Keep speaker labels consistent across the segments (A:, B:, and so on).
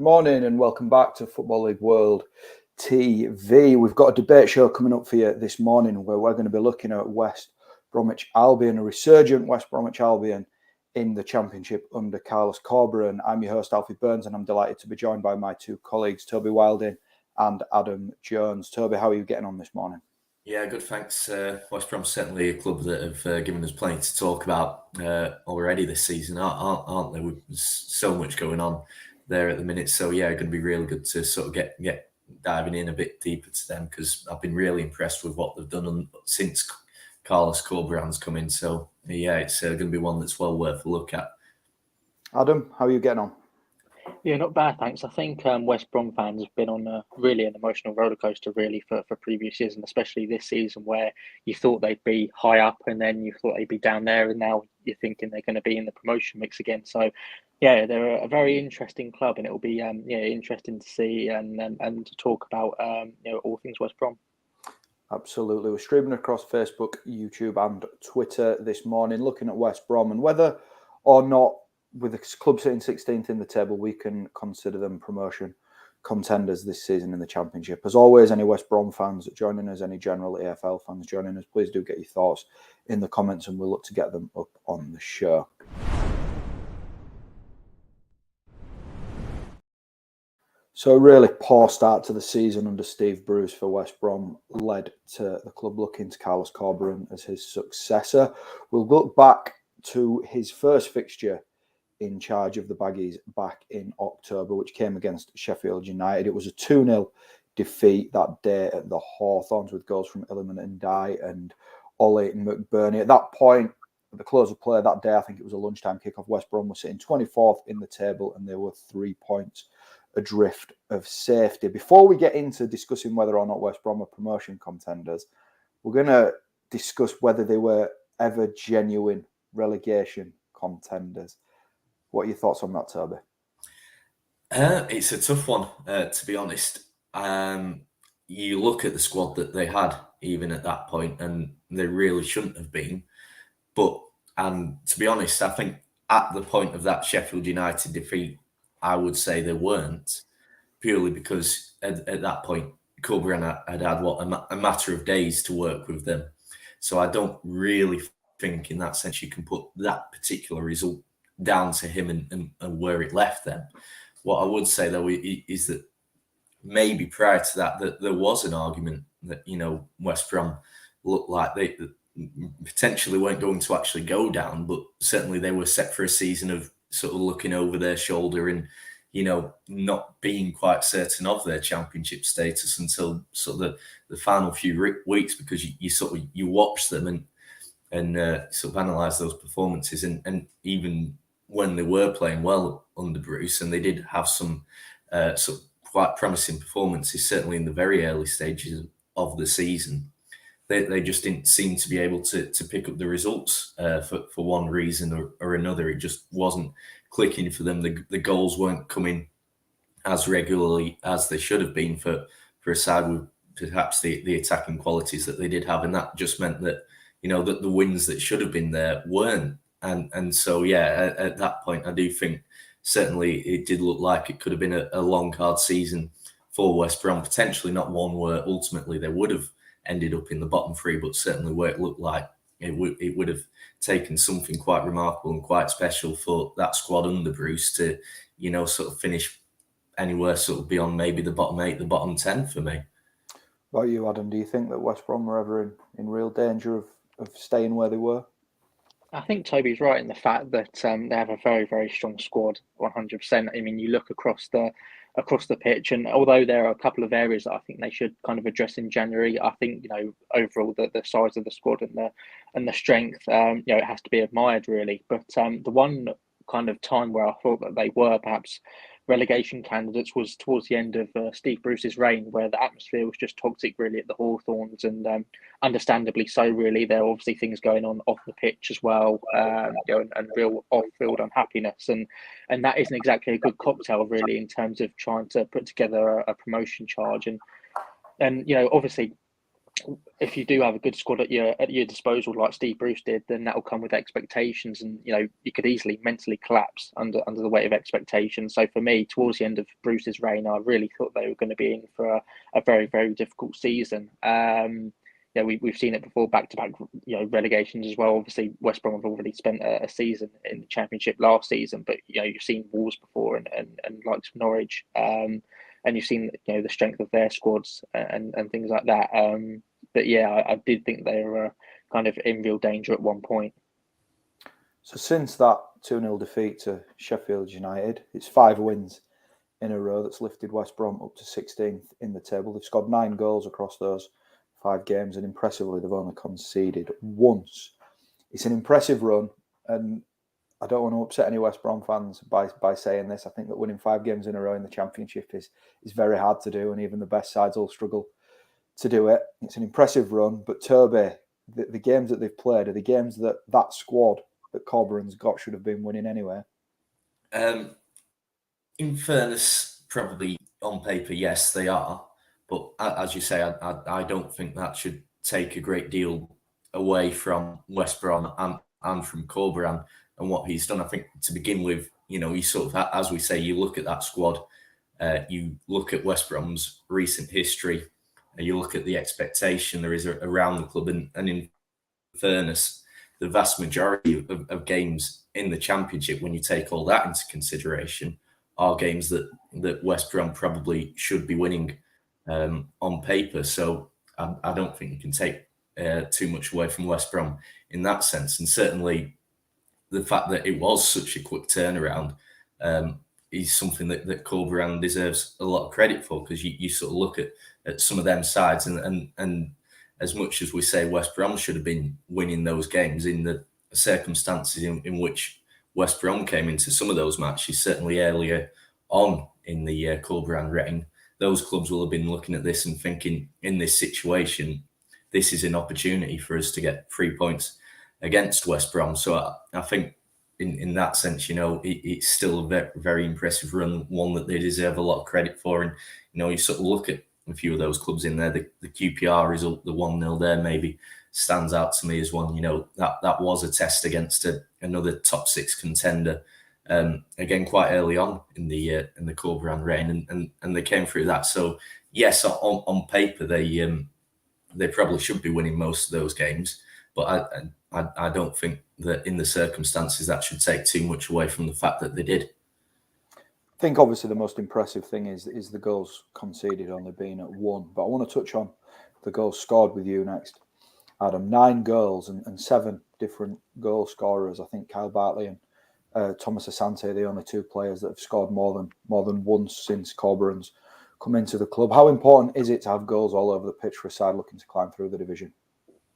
A: morning and welcome back to Football League World TV. We've got a debate show coming up for you this morning where we're going to be looking at West Bromwich Albion, a resurgent West Bromwich Albion in the Championship under Carlos Corberan. I'm your host, Alfie Burns, and I'm delighted to be joined by my two colleagues, Toby Wilding and Adam Jones. Toby, how are you getting on this morning?
B: Yeah, good, thanks. West Brom's certainly a club that have given us plenty to talk about already this season, aren't they? There's so much going on there at the minute. So, yeah, going to be really good to sort of get diving in a bit deeper to them because I've been really impressed with what they've done since Carlos Corberan's come in. So, yeah, it's going to be one that's well worth a look at.
A: Adam, how are you getting on?
C: Yeah, not bad, thanks. I think West Brom fans have been on really an emotional rollercoaster, really, for previous years, and especially this season, where you thought they'd be high up, and then you thought they'd be down there, and now you're thinking they're going to be in the promotion mix again. So, yeah, they're a very interesting club, and it will be interesting to see and to talk about all things West Brom.
A: Absolutely, we're streaming across Facebook, YouTube, and Twitter this morning, looking at West Brom and whether or not, with the club sitting 16th in the table, we can consider them promotion contenders this season in the Championship. As always, any West Brom fans joining us, any general EFL fans joining us, please do get your thoughts in the comments and we'll look to get them up on the show. So a really poor start to the season under Steve Bruce for West Brom led to the club looking to Carlos Corberan as his successor. We'll look back to his first fixture in charge of the Baggies back in October, which came against Sheffield United. It was a 2-0 defeat that day at the Hawthorns with goals from Illiman and Dye and Ollie and McBurney. At that point, at the close of play that day, I think it was a lunchtime kickoff, West Brom was sitting 24th in the table and they were 3 points adrift of safety. Before we get into discussing whether or not West Brom are promotion contenders, we're going to discuss whether they were ever genuine relegation contenders. What are your thoughts on that, Toby?
B: It's a tough one, to be honest. You look at the squad that they had even at that point, and they really shouldn't have been. But to be honest, I think at the point of that Sheffield United defeat, I would say they weren't, purely because at that point, Corberan had a matter of days to work with them. So I don't really think in that sense you can put that particular result down to him and where it left them. What I would say though is that maybe prior to that there was an argument that West Brom looked like they potentially weren't going to actually go down, but certainly they were set for a season of sort of looking over their shoulder and not being quite certain of their Championship status until sort of the final few weeks, because you watch them and sort of analyse those performances and even when they were playing well under Bruce, and they did have some sort of quite promising performances, certainly in the very early stages of the season, they just didn't seem to be able to pick up the results for one reason or another. It just wasn't clicking for them. The goals weren't coming as regularly as they should have been for a side with perhaps the attacking qualities that they did have, and that just meant that that the wins that should have been there weren't. And so, yeah, at that point, I do think certainly it did look like it could have been a long, hard season for West Brom, potentially not one where ultimately they would have ended up in the bottom three, but certainly where it looked like it would have taken something quite remarkable and quite special for that squad under Bruce to, sort of finish anywhere sort of beyond maybe the bottom 8, the bottom 10 for me.
A: What about you, Adam? Do you think that West Brom were ever in real danger of staying where they were?
C: I think Toby's right in the fact that they have a very, very strong squad, 100%. I mean, you look across the pitch, and although there are a couple of areas that I think they should kind of address in January, I think overall the size of the squad and the strength, it has to be admired really. But the one kind of time where I thought that they were perhaps relegation candidates was towards the end of Steve Bruce's reign, where the atmosphere was just toxic really at the Hawthorns, and understandably so really. There are obviously things going on off the pitch as well, and real off-field unhappiness, and that isn't exactly a good cocktail really in terms of trying to put together a promotion charge. And obviously if you do have a good squad at your disposal, like Steve Bruce did, then that will come with expectations, and you could easily mentally collapse under the weight of expectations. So for me, towards the end of Bruce's reign, I really thought they were going to be in for a very, very difficult season. We've seen it before, back to back, relegations as well. Obviously, West Brom have already spent a season in the Championship last season, but you've seen Wolves before and likes of Norwich, and you've seen the strength of their squads and things like that. But yeah, I did think they were kind of in real danger at one point.
A: So since that 2-0 defeat to Sheffield United, it's 5 wins in a row that's lifted West Brom up to 16th in the table. They've scored 9 goals across those 5 games, and impressively, they've only conceded once. It's an impressive run, and I don't want to upset any West Brom fans by saying this. I think that winning 5 games in a row in the Championship is very hard to do, and even the best sides will struggle to do it. It's an impressive run, but Toby, the games that they've played are the games that squad that Corberan's got should have been winning anyway.
B: In fairness, probably on paper, yes, they are. But as you say, I don't think that should take a great deal away from West Brom and from Corberan and what he's done. I think to begin with, you sort of, as we say, you look at that squad, you look at West Brom's recent history, and you look at the expectation there is around the club, and in fairness, the vast majority of games in the Championship, when you take all that into consideration, are games that West Brom probably should be winning on paper. So I don't think you can take too much away from West Brom in that sense. And certainly the fact that it was such a quick turnaround is something that Corberan deserves a lot of credit for, because you sort of look at some of them sides, and as much as we say West Brom should have been winning those games, in the circumstances in which West Brom came into some of those matches, certainly earlier on in the Corberan reign, those clubs will have been looking at this and thinking, in this situation, this is an opportunity for us to get 3 points against West Brom. So I think in that sense, it's still a very, very impressive run, one that they deserve a lot of credit for. And, you sort of look at a few of those clubs in there, the QPR result, the 1-0 there maybe stands out to me as one. That was a test against another top 6 contender, again, quite early on in the Corberan reign, and they came through that. So yes, on paper, they probably should be winning most of those games, but I don't think that in the circumstances that should take too much away from the fact that they did.
A: I think obviously the most impressive thing is the goals conceded only being at 1. But I want to touch on the goals scored with you next, Adam. 9 goals and 7 different goal scorers. I think Kyle Bartley and Thomas Asante are the only 2 players that have scored more than once since Corberan's come into the club. How important is it to have goals all over the pitch for a side looking to climb through the division?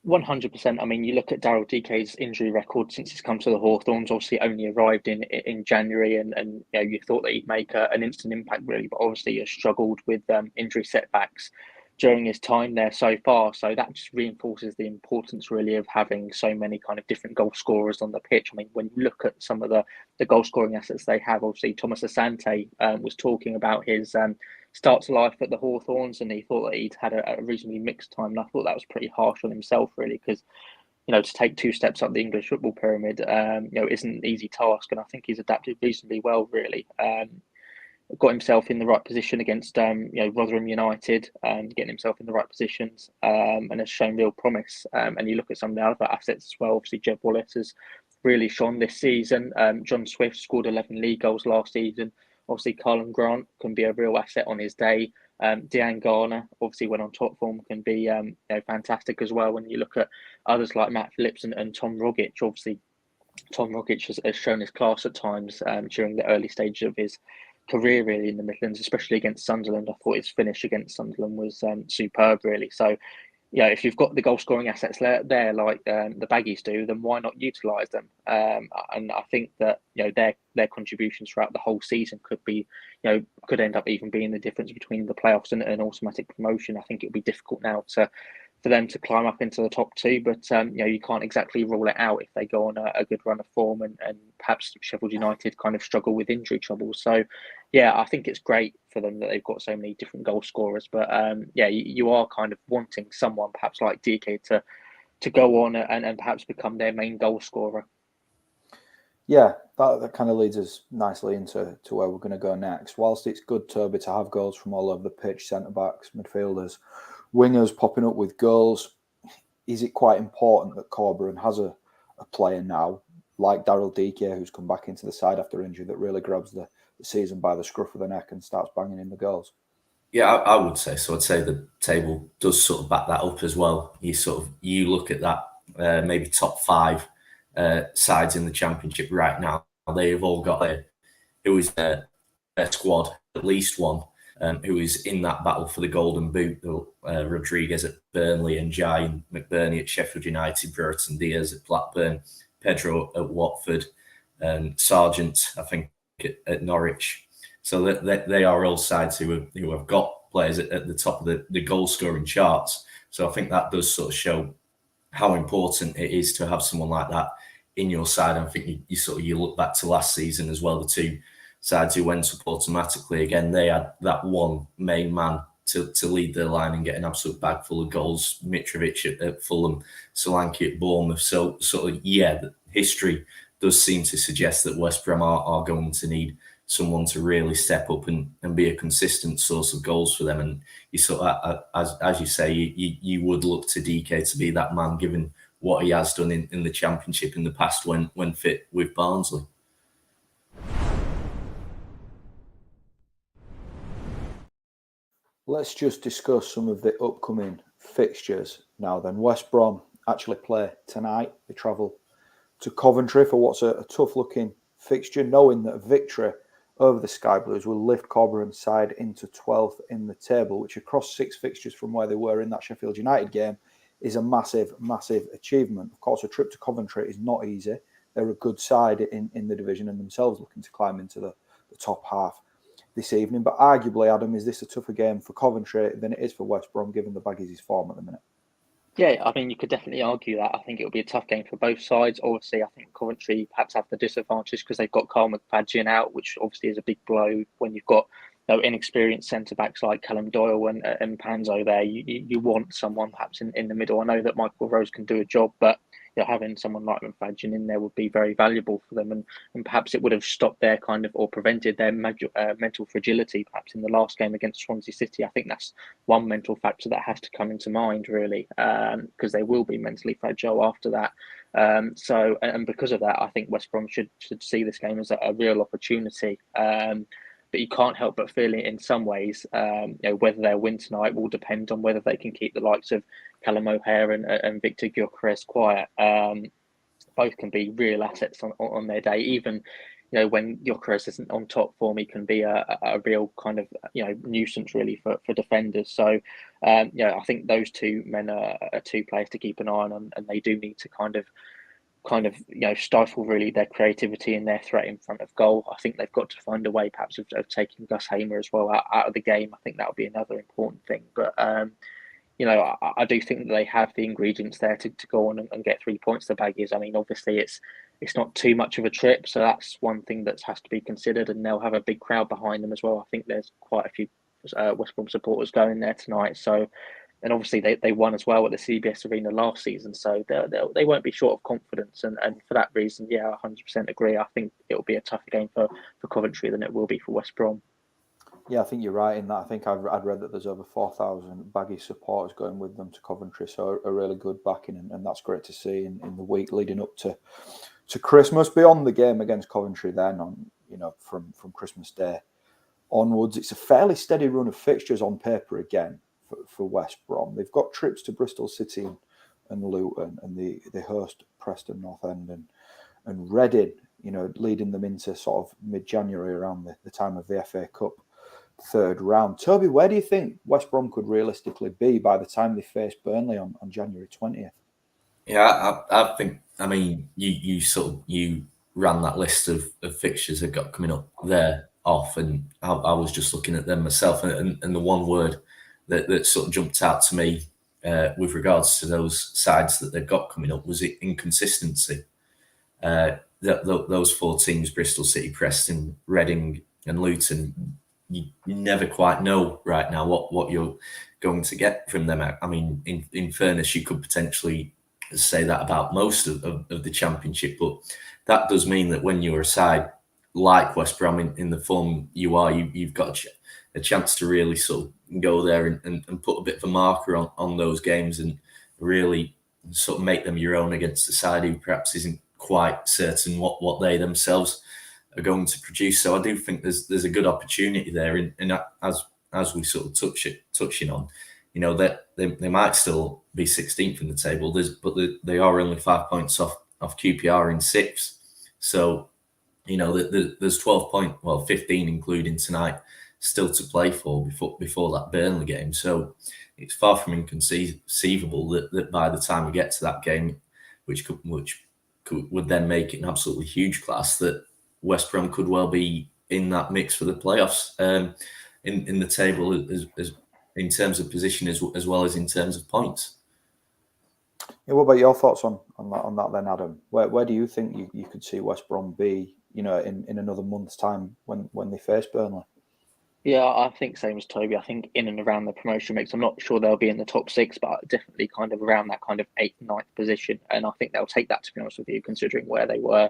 C: 100%. I mean, you look at Daryl Dike's injury record since he's come to the Hawthorns. Obviously, only arrived in January, and you thought that he'd make an instant impact, really, but obviously has struggled with injury setbacks during his time there so far. So that just reinforces the importance, really, of having so many kind of different goal scorers on the pitch. I mean, when you look at some of the goal scoring assets they have, obviously Thomas Asante was talking about his start to life at the Hawthorns, and he thought that he'd had a reasonably mixed time. And I thought that was pretty harsh on himself, really, because to take 2 steps up the English football pyramid, isn't an easy task. And I think he's adapted reasonably well, really. Got himself in the right position against Rotherham United, getting himself in the right positions, and has shown real promise. And you look at some of the other assets as well. Obviously, Jeb Wallace has really shone this season. John Swift scored 11 league goals last season. Obviously, Carlin Grant can be a real asset on his day. Dejan Garner, obviously, when on top form, can be fantastic as well. When you look at others like Matt Phillips and Tom Rogic, obviously, Tom Rogic has shown his class at times during the early stages of his career, really, in the Midlands, especially against Sunderland. I thought his finish against Sunderland was superb, really. So, if you've got the goal scoring assets there like the Baggies do, then why not utilise them? And I think that their contributions throughout the whole season could be, could end up even being the difference between the playoffs and automatic promotion. I think it would be difficult now to for them to climb up into the top two. But you can't exactly rule it out if they go on a good run of form and perhaps Sheffield United kind of struggle with injury trouble. So, yeah, I think it's great for them that they've got so many different goal scorers. But you are kind of wanting someone perhaps like DK to go on and perhaps become their main goal scorer.
A: Yeah, that kind of leads us nicely into where we're going to go next. Whilst it's good, Toby, to have goals from all over the pitch, centre-backs, midfielders, wingers popping up with goals, is it quite important that Corberan has a player now, like Daryl Dike, who's come back into the side after injury, that really grabs the season by the scruff of the neck and starts banging in the goals?
B: Yeah, I would say so. I'd say the table does sort of back that up as well. You look at that, maybe top 5 sides in the Championship right now. They've all got who is their squad, at least one, who is in that battle for the Golden Boot. Rodriguez at Burnley and Jai and McBurney at Sheffield United, Brereton Diaz at Blackburn, Pedro at Watford, and Sargent, I think, at Norwich. So they are all sides who have got players at the top of the goal scoring charts. So I think that does sort of show how important it is to have someone like that in your side. I think you look back to last season as well. The two sides who went up automatically, again, they had that one main man to lead their line and get an absolute bag full of goals. Mitrovic at Fulham, Solanke at Bournemouth. So sort of, the history does seem to suggest that West Brom are going to need someone to really step up and be a consistent source of goals for them. And you sort of, as you say, you would look to DK to be that man, given what he has done in the Championship in the past when fit with Barnsley.
A: Let's just discuss some of the upcoming fixtures now then. West Brom actually play tonight. They travel to Coventry for what's a tough-looking fixture, knowing that a victory over the Sky Blues will lift Corberan's side into 12th in the table, which across 6 fixtures from where they were in that Sheffield United game is a massive, massive achievement. Of course, a trip to Coventry is not easy. They're a good side in the division and themselves looking to climb into the top half this evening. But arguably, Adam, is this a tougher game for Coventry than it is for West Brom, given the Baggies' form at the minute?
C: Yeah, I mean, you could definitely argue that. I think it'll be a tough game for both sides. Obviously, I think Coventry perhaps have the disadvantage because they've got Carl McFadzean out, which obviously is a big blow when you've got inexperienced centre-backs like Callum Doyle and Panzo there. You want someone perhaps in the middle. I know that Michael Rose can do a job, but having someone like McFadzean in there would be very valuable for them, and perhaps it would have stopped their or prevented their mental fragility perhaps in the last game against Swansea City. I think that's one mental factor that has to come into mind, really, because they will be mentally fragile after that. So because of that, I think West Brom should see this game as a real opportunity. But you can't help but feel it in some ways. Whether they'll win tonight will depend on whether they can keep the likes of Callum O'Hare and Victor Gyökeres quiet. Both can be real assets on their day. Even when Gyökeres isn't on top form, he can be a real kind of nuisance really for defenders. So I think those two men are 2 players to keep an eye on, and they do need to kind of stifle really their creativity and their threat in front of goal. I think they've got to find a way perhaps of taking Gus Hamer as well out of the game. I think that would be another important thing. But I do think that they have the ingredients there to go on and get 3 points to Baggies. I mean, obviously it's not too much of a trip, so that's one thing that has to be considered, and they'll have a big crowd behind them as well. I think there's quite a few West Brom supporters going there tonight. So, and obviously they won as well at the CBS Arena last season, so they won't be short of confidence. And for that reason, I 100% agree. I think it'll be a tougher game for Coventry than it will be for West Brom.
A: Yeah, I think you're right in that. I think I'd read that there's over 4,000 Baggy supporters going with them to Coventry, so a really good backing, and that's great to see in the week leading up to Christmas. Beyond the game against Coventry, then from Christmas Day onwards, it's a fairly steady run of fixtures on paper again for West Brom. They've got trips to Bristol City and Luton, and they host Preston North End and Reading, leading them into sort of mid-January around the time of the FA Cup 3rd round. Toby, where do you think West Brom could realistically be by the time they face Burnley on January 20th?
B: Yeah, I think, I mean, you ran that list of fixtures they've got coming up there off, and I was just looking at them myself, and the one word that sort of jumped out to me with regards to those sides that they've got coming up was inconsistency. Those 4 teams, Bristol City, Preston, Reading and Luton, you never quite know right now what you're going to get from them. I mean, in fairness, you could potentially say that about most of the Championship, but that does mean that when you're a side like West Brom in the form you are, you've got a chance to really sort of go there and put a bit of a marker on those games and really sort of make them your own against a side who perhaps isn't quite certain what they themselves are going to produce. So I do think there's a good opportunity there, and as we sort of touching on, you know, that they might still be 16th in the table, but they are only 5 points off QPR in 6th. So, you know, there's 15 including tonight still to play for before that Burnley game. So it's far from inconceivable that by the time we get to that game, which would then make it an absolutely huge class, that West Brom could well be in that mix for the playoffs, in the table as in terms of position as well as in terms of points.
A: Yeah, what about your thoughts on that then, Adam? Where do you think you could see West Brom be, you know, in another month's time when they face Burnley?
C: Yeah, I think same as Toby. I think in and around the promotion mix, I'm not sure they'll be in the top 6, but definitely kind of around that kind of 8th, 9th position. And I think they'll take that, to be honest with you, considering where they were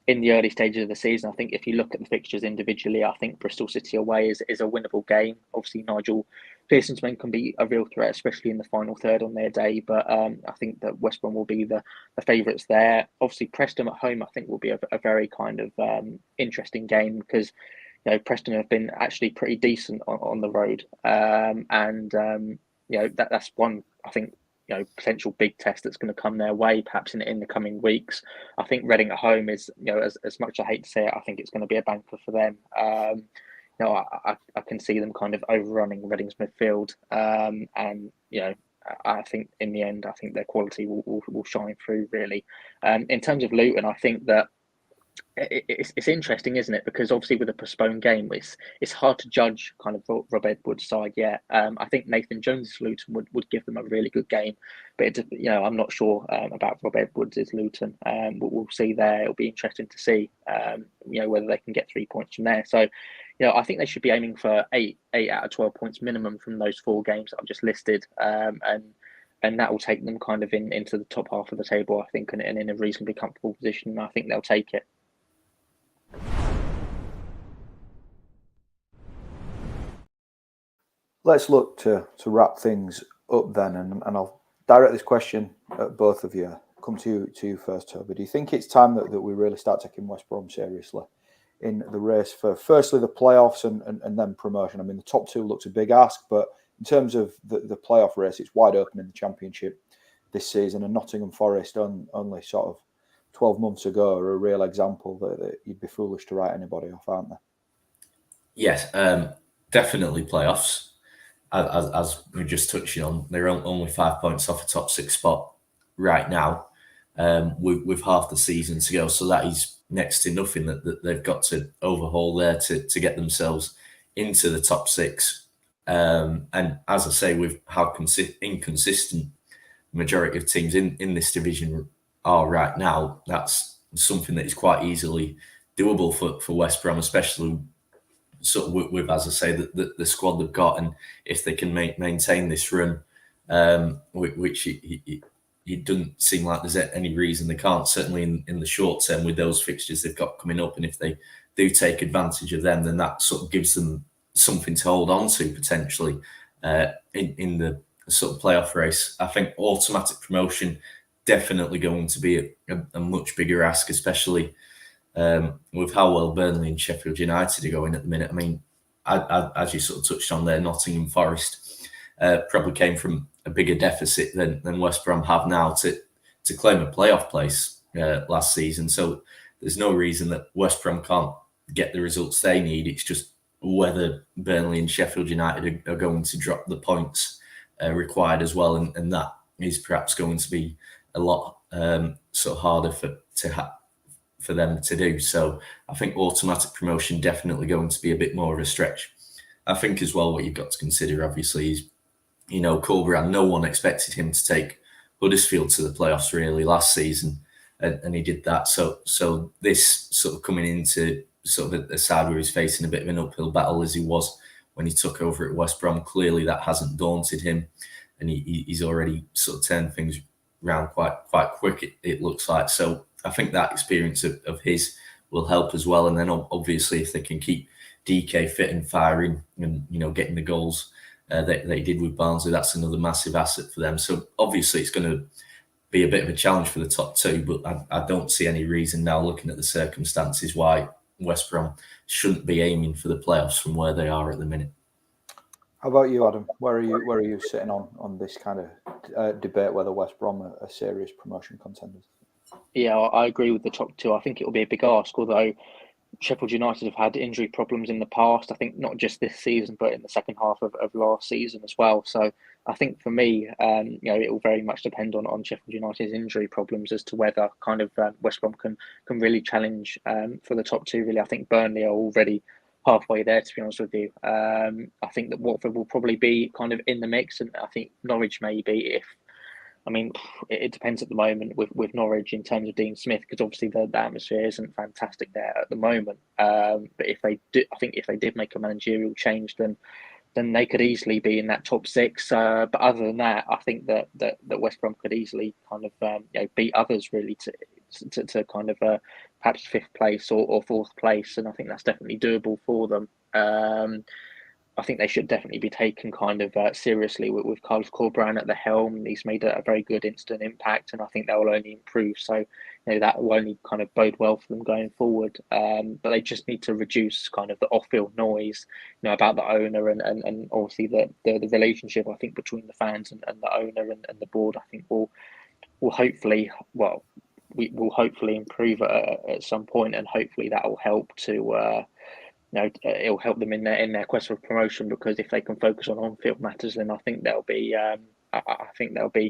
C: in the early stages of the season. I think if you look at the fixtures individually, I think Bristol City away is a winnable game. Obviously, Nigel Pearson's men can be a real threat, especially in the final third on their day. But I think that West Brom will be the favourites there. Obviously, Preston at home, I think, will be a very kind of interesting game because, you know, Preston have been actually pretty decent on the road. You know, that's one, I think, you know, potential big test that's going to come their way perhaps in the coming weeks. I think Reading at home is, you know, as much as I hate to say it, I think it's going to be a banker for them. You know, I can see them kind of overrunning Reading's midfield, and you know, I think in the end, I think their quality will shine through really. In terms of Luton, I think that it's interesting, isn't it? Because obviously with a postponed game, it's hard to judge kind of Rob Edwards' side yet. I think Nathan Jones' Luton would give them a really good game, but you know, I'm not sure about Rob Edwards' Luton. We'll see there. It'll be interesting to see, you know, whether they can get 3 points from there. So, you know, I think they should be aiming for 8 out of 12 points minimum from those 4 games that I've just listed, and that will take them kind of into the top half of the table, I think, and in a reasonably comfortable position. And I think they'll take it.
A: Let's look to wrap things up then, and I'll direct this question at both of you. Come to you first, Toby. Do you think it's time that we really start taking West Brom seriously in the race for firstly the playoffs and then promotion? I mean, the top 2 looks a big ask, but in terms of the playoff race, it's wide open in the Championship this season, and Nottingham Forest only sort of 12 months ago are a real example that you'd be foolish to write anybody off, aren't they?
B: Yes, definitely playoffs. As we just touched on, they're only 5 points off a top 6 spot right now, with half the season to go. So that is next to nothing that they've got to overhaul there to get themselves into the top 6. And as I say, with how inconsistent the majority of teams in this division are right now, that's something that is quite easily doable for West Brom, especially sort of with, as I say, the squad they've got, and if they can maintain this run, which it doesn't seem like there's any reason they can't, certainly in the short term with those fixtures they've got coming up, and if they do take advantage of them, then that sort of gives them something to hold on to potentially in the sort of playoff race. I think automatic promotion definitely going to be a much bigger ask, especially with how well Burnley and Sheffield United are going at the minute. I mean, as you sort of touched on there, Nottingham Forest probably came from a bigger deficit than West Brom have now to claim a playoff place last season. So there's no reason that West Brom can't get the results they need. It's just whether Burnley and Sheffield United are going to drop the points required as well, and that is perhaps going to be a lot sort of harder for them to do. So I think automatic promotion definitely going to be a bit more of a stretch. I think as well what you've got to consider obviously is Corberan, no one expected him to take Huddersfield to the playoffs really last season, and he did that. So this sort of coming into sort of a side where he's facing a bit of an uphill battle as he was when he took over at West Brom, clearly that hasn't daunted him, and he's already sort of turned things around quite quick, it looks like. So I think that experience of his will help as well. And then obviously if they can keep DK fit and firing and, getting the goals that they did with Barnsley, that's another massive asset for them. So obviously it's going to be a bit of a challenge for the top two, but I don't see any reason now, looking at the circumstances, why West Brom shouldn't be aiming for the playoffs from where they are at the minute.
A: How about you, Adam? Where are you sitting on this kind of debate whether West Brom are serious promotion contenders?
C: Yeah, I agree with the top two. I think it will be a big ask, although Sheffield United have had injury problems in the past. I think not just this season, but in the second half of last season as well. So I think for me, it will very much depend on Sheffield United's injury problems as to whether kind of West Brom can really challenge for the top two. Really, I think Burnley are already halfway there, to be honest with you. I think that Watford will probably be kind of in the mix, and I think Norwich maybe it depends at the moment with Norwich in terms of Dean Smith, because obviously the atmosphere isn't fantastic there at the moment. But if they did make a managerial change, then they could easily be in that top six. But other than that, I think that West Brom could easily kind of beat others really to kind of perhaps fifth place or fourth place, and I think that's definitely doable for them. I think they should definitely be taken kind of seriously with Carlos Corberan at the helm. He's made a very good instant impact, and I think that will only improve. So, that will only kind of bode well for them going forward. But they just need to reduce kind of the off-field noise, about the owner and obviously the relationship, I think, between the fans and the owner and the board. I think will hopefully, we will hopefully improve at some point, and hopefully that will help to. It'll help them in their quest for promotion, because if they can focus on-field matters, then I think they'll be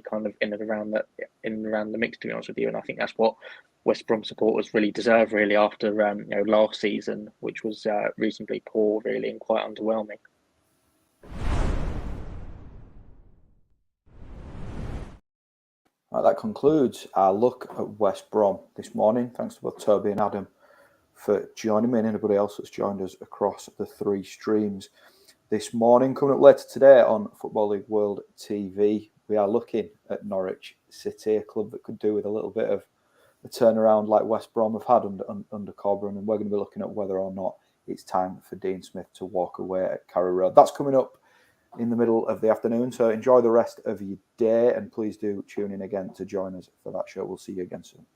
C: kind of in and around the mix, to be honest with you. And I think that's what West Brom supporters really deserve, really, after last season, which was reasonably poor, really, and quite underwhelming.
A: Right, that concludes our look at West Brom this morning. Thanks to both Toby and Adam for joining me, and anybody else that's joined us across the three streams this morning. Coming up later today on Football League World TV, we are looking at Norwich City, a club that could do with a little bit of a turnaround like West Brom have had under Corberan, and we're going to be looking at whether or not it's time for Dean Smith to walk away at Carrow Road. That's coming up in the middle of the afternoon, so enjoy the rest of your day, and please do tune in again to join us for that show. We'll see you again soon.